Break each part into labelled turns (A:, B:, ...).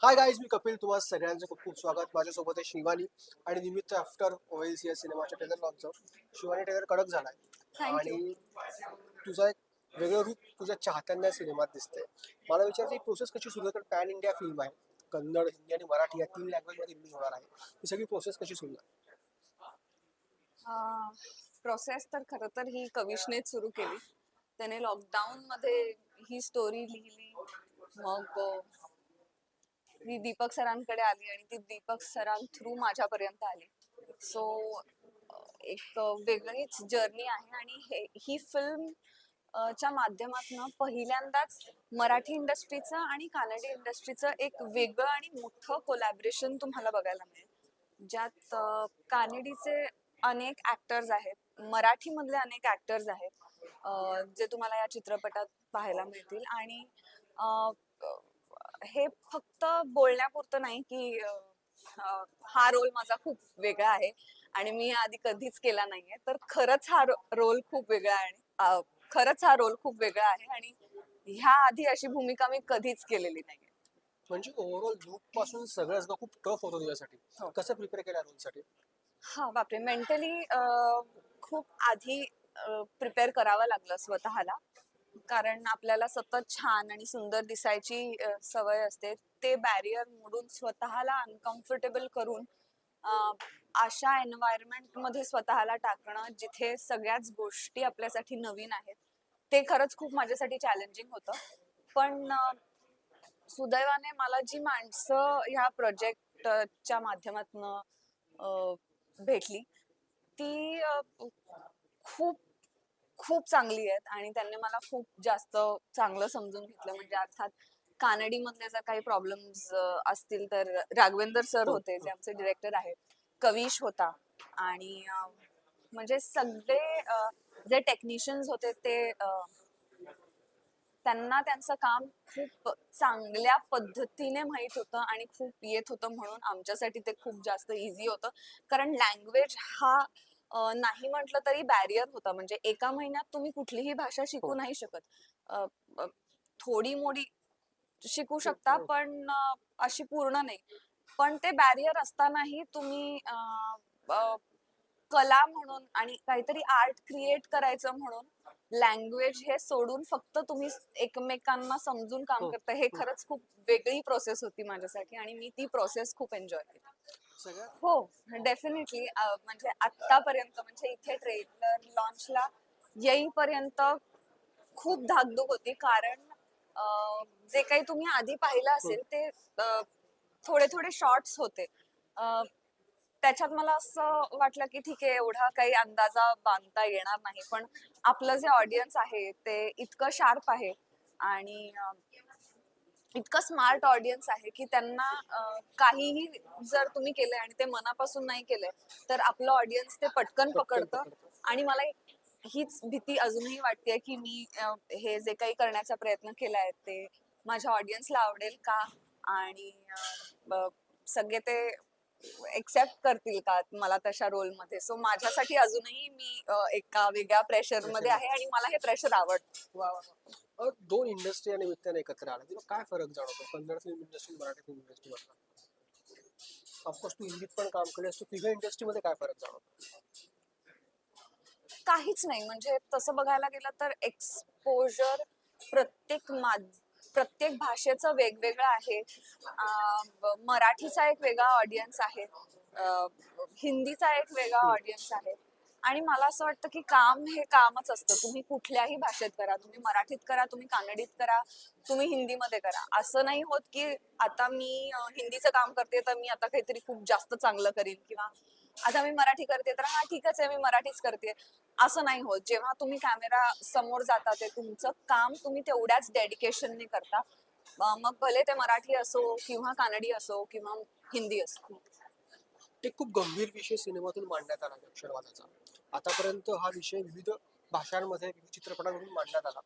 A: Hi guys, मी कपिल. तुम्हाला सगळ्यांचं खूप खूप स्वागत. माझ्यासोबत आहे शिवानी आणि निमित्त आफ्टर ओएसी या सिनेमाच्या ट्रेलर लॉन्चचं. शिवानी ट्रेलर कडक झालाय
B: थँक्यू.
A: आणि तुझा एक वेगळं रूप तुझ्या चाहत्यांना सिनेमात दिसतंय. मला विचारायचं, ही प्रोसेस कशी सुरू आहे? कारण पॅन इंडिया फिल्म आहे, कन्नड, हिंदी आणि मराठी या 3 लँग्वेजमध्ये रिलीज होणार आहे. ही सगळी प्रोसेस कशी सुरू आहे?
B: प्रोसेस तर खरं तर ही कविशनेच सुरू केली. त्याने लॉकडाऊन मध्ये ही स्टोरी लिहिली. मग मी दीपक सरांकडे आली आणि ती दीपक सरां थ्रू माझ्यापर्यंत आली. सो एक वेगळीच जर्नी आहे आणि ही फिल्म च्या माध्यमातून पहिल्यांदाच मराठी इंडस्ट्रीचं आणि कानडी इंडस्ट्रीचं एक वेगळं आणि मोठं कोलॅबरेशन तुम्हाला बघायला मिळेल, ज्यात कानडीचे अनेक ऍक्टर्स आहेत, मराठी मधले अनेक ऍक्टर्स आहेत, जे तुम्हाला या चित्रपटात पाहायला मिळतील. आणि हे फक्त बोलण्यापुरतं नाही की हा रोल माझा खूप वेगळा आहे आणि मी आधी कधीच केला नाहीये, तर खरंच हा रोल खूप वेगळा आहे. खरंच हा रोल खूप वेगळा आहे आणि ह्या आधी अशी भूमिका मी कधीच केलेली नाहीये.
A: म्हणजे ओव्हरऑल लुक पासून सगळंच खूप टफ होतं तुझ्यासाठी.
B: हो.
A: कसं प्रिपेअर केलं रोलसाठी?
B: हा बापरे, मेंटली खूप आधी प्रिपेअर करावं लागलं स्वतःला, कारण आपल्याला सतत छान आणि सुंदर दिसायची सवय असते. ते बॅरियर मोडून स्वतःला अनकम्फर्टेबल करून अ, अशा एन्व्हायरमेंट मध्ये स्वतःला टाकणं जिथे सगळ्याच गोष्टी आपल्यासाठी नवीन आहेत, ते खरंच खूप माझ्यासाठी चॅलेंजिंग होतं. पण सुदैवाने मला जी माणसं ह्या प्रोजेक्टच्या माध्यमातून भेटली, ती खूप खूप चांगली आहेत आणि त्यांनी मला खूप जास्त चांगलं समजून घेतलं. म्हणजे अर्थात कानडी मधले जर काही प्रॉब्लेम्स असतील तर राघवेंद्र सर
A: हो,
B: होते, जे
A: हो.
B: आमचे डिरेक्टर आहेत, कविश होता आणि म्हणजे सगळे जे टेक्निशियन्स होते ते त्यांना त्यांचं काम खूप चांगल्या पद्धतीने माहित होतं आणि खूप येत होतं, म्हणून आमच्यासाठी ते खूप जास्त इझी होतं. कारण लँग्वेज हा नाही म्हटलं तरी बॅरियर होता. म्हणजे एका महिन्यात तुम्ही कुठलीही भाषा शिकू
A: हो.
B: नाही शकत. अ, अ, थोडी मोडी शिकू
A: हो,
B: शकता,
A: हो.
B: पण अशी पूर्ण नाही. पण ते बॅरियर असतानाही तुम्ही कला म्हणून आणि काहीतरी आर्ट क्रिएट करायचं म्हणून लँग्वेज हे सोडून फक्त तुम्ही एकमेकांना समजून काम
A: हो,
B: करता, हे
A: हो.
B: खरंच खूप वेगळी प्रोसेस होती माझ्यासाठी आणि मी ती प्रोसेस खूप एन्जॉय केली.
A: सगळ्यात
B: हो, डेफिनेटली. म्हणजे आतापर्यंत, म्हणजे इथे ट्रेलर लॉन्चला येईपर्यंत खूप धाकधूक होती, कारण जे काही तुम्ही आधी पाहिलं
A: हं.
B: असेल ते थोडे थोडे शॉर्ट्स होते. त्याच्यात मला असं वाटलं की ठीक आहे, एवढा काही अंदाजा बांधता येणार नाही, पण आपलं जे ऑडियन्स आहे ते इतकं शार्प आहे आणि इतकं स्मार्ट ऑडियन्स आहे की त्यांना काहीही जर तुम्ही केलंय आणि ते मनापासून नाही केलंय, तर आपलं ऑडियन्स ते पटकन
A: पटकन
B: पकडतं.
A: पकडतो.
B: आणि मला हीच भीती अजूनही वाटते की मी हे जे काही करण्याचा प्रयत्न केलाय ते माझ्या ऑडियन्सला आवडेल का, आणि सगळे ते एक्सेप्ट करतील का मला तशा रोल मध्ये. सो माझ्यासाठी अजूनही मी एका वेगळ्या प्रेशर मध्ये आहे आणि मला हे प्रेशर आवडतं.
A: वा वा वा. दोन इंडस्ट्री या निमित्ताने एकत्र आला, तुला काय फरक जाणवतो Kannada film industry Marathi film industry मधला? ऑफकोर्स तू हिंदीत पण काम केलंस, तू तिघं इंडस्ट्रीमध्ये काय फरक जाणवतो?
B: काहीच नाही. म्हणजे तसं बघायला गेलं तर एक्सपोजर प्रत्येक प्रत्येक भाषेचं वेगवेगळं आहे. मराठीचा एक वेगळा ऑडियन्स आहे, हिंदीचा एक वेगळा
A: हम्म.
B: ऑडियन्स आहे. आणि मला असं वाटतं की काम हे कामच असतं. तुम्ही कुठल्याही भाषेत करा, तुम्ही मराठीत करा, तुम्ही कानडीत करा, तुम्ही हिंदीमध्ये करा. असं नाही होत की आता मी हिंदीचं काम करते तर मी आता काहीतरी खूप जास्त चांगलं करीन, किंवा आता मी मराठी करते तर हा ठीकच आहे, मी मराठीच करते. असं नाही होत. जेव्हा तुम्ही कॅमेरा समोर जाता, ते तुमचं काम तुम्ही तेवढ्याच डेडिकेशनने करता. मग भले ते मराठी असो किंवा कानडी असो किंवा हिंदी असो.
A: एक खूप गंभीर विषय सिनेमातून मांडण्यात आला नक्षलवादाचा. आतापर्यंत हा विषय विविध भाषांमध्ये, विविध चित्रपटांमधून मांडण्यात आला.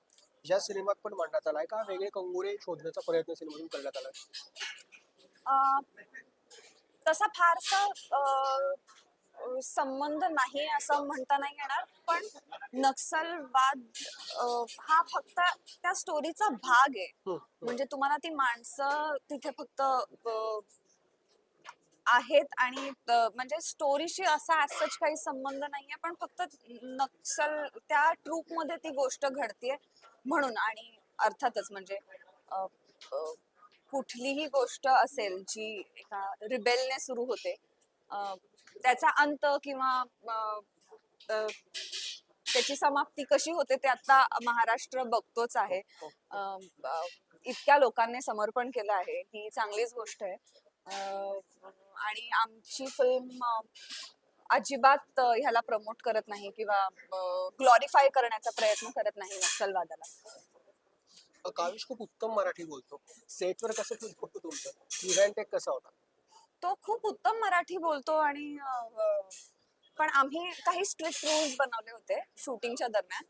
A: या सिनेमात पण मांडण्यात आलाय का वेगळे कंगोरे शोधण्याचा प्रयत्न सिनेमातून करण्यात आलाय?
B: अ, तसा फारसा संबंध नाही असं म्हणता नाही येणार, पण नक्षलवाद हा फक्त त्या स्टोरीचा भाग आहे. म्हणजे तुम्हाला ती माणसं तिथे फक्त आहेत आणि म्हणजे स्टोरीशी असा सच काही संबंध नाहीये, पण फक्त नक्षल त्या ट्रूप मध्ये ती गोष्ट घडतीये म्हणून. आणि अर्थातच म्हणजे अ, अ, कुठलीही गोष्ट असेल जी एका रिबेलने सुरू होते, अ, त्याचा अंत किंवा अ, त्याची समाप्ती कशी होते ते आता महाराष्ट्र बघतोच आहे. अ, अ, इतक्या लोकांनी समर्पण केलं आहे, ही चांगलीच गोष्ट आहे. आणि आमची फिल्म अजिबात ह्याला प्रमोट करत नाही किंवा ग्लॉरिफाय करण्याचा प्रयत्न करत नाही नक्षलवादाला.
A: काविश खूप उत्तम मराठी बोलतो. सेटवर कसं फील होतं तुमचं? इव्हेंट एक कसा होता?
B: तो खूप उत्तम मराठी बोलतो आणि पण आम्ही काही स्ट्रिक्ट रूल्स बनवले होते शूटिंगच्या दरम्यान.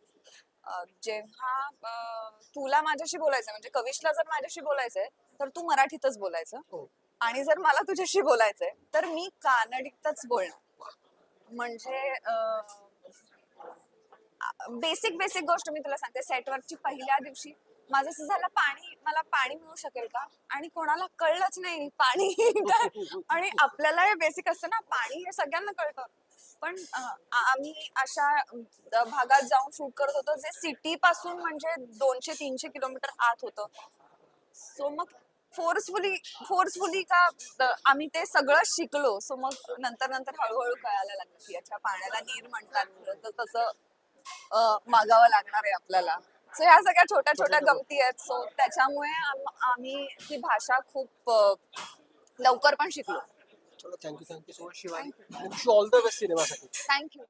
B: जेव्हा तुला माझ्याशी बोलायचं म्हणजे कविशला जर माझ्याशी बोलायचंय तर तू मराठीतच बोलायचं,
A: हो.
B: आणि जर मला तुझ्याशी बोलायचंय तर मी कानडीतच बोलणार. म्हणजे बेसिक बेसिक गोष्ट मी तुला सांगते. सेटवरची पहिल्या दिवशी माझं असं झालं, मला पाणी मिळू शकेल का, आणि कोणाला कळलंच नाही पाणी काय. आणि आपल्याला हे बेसिक असतं ना, पाणी हे सगळ्यांना कळतं, पण आम्ही अशा भागात जाऊन शूट करत होतो जे सिटी पासून म्हणजे 200-300 किलोमीटर आत होतं. सो मग फोर्सफुली का आम्ही ते सगळं शिकलो. सो मग नंतर नंतर हळूहळू कळायला लागलं की अच्छा, पाण्याला नीर म्हणतात, तर तसं मागावं लागणार आहे आपल्याला. सो ह्या सगळ्या छोट्या छोट्या गमती आहेत. सो त्याच्यामुळे आम्ही ती भाषा खूप लवकर पण शिकलो.
A: चलो, thank you so much Shivani. Wish you all the best सिनेमासाठी.
B: थँक्यू.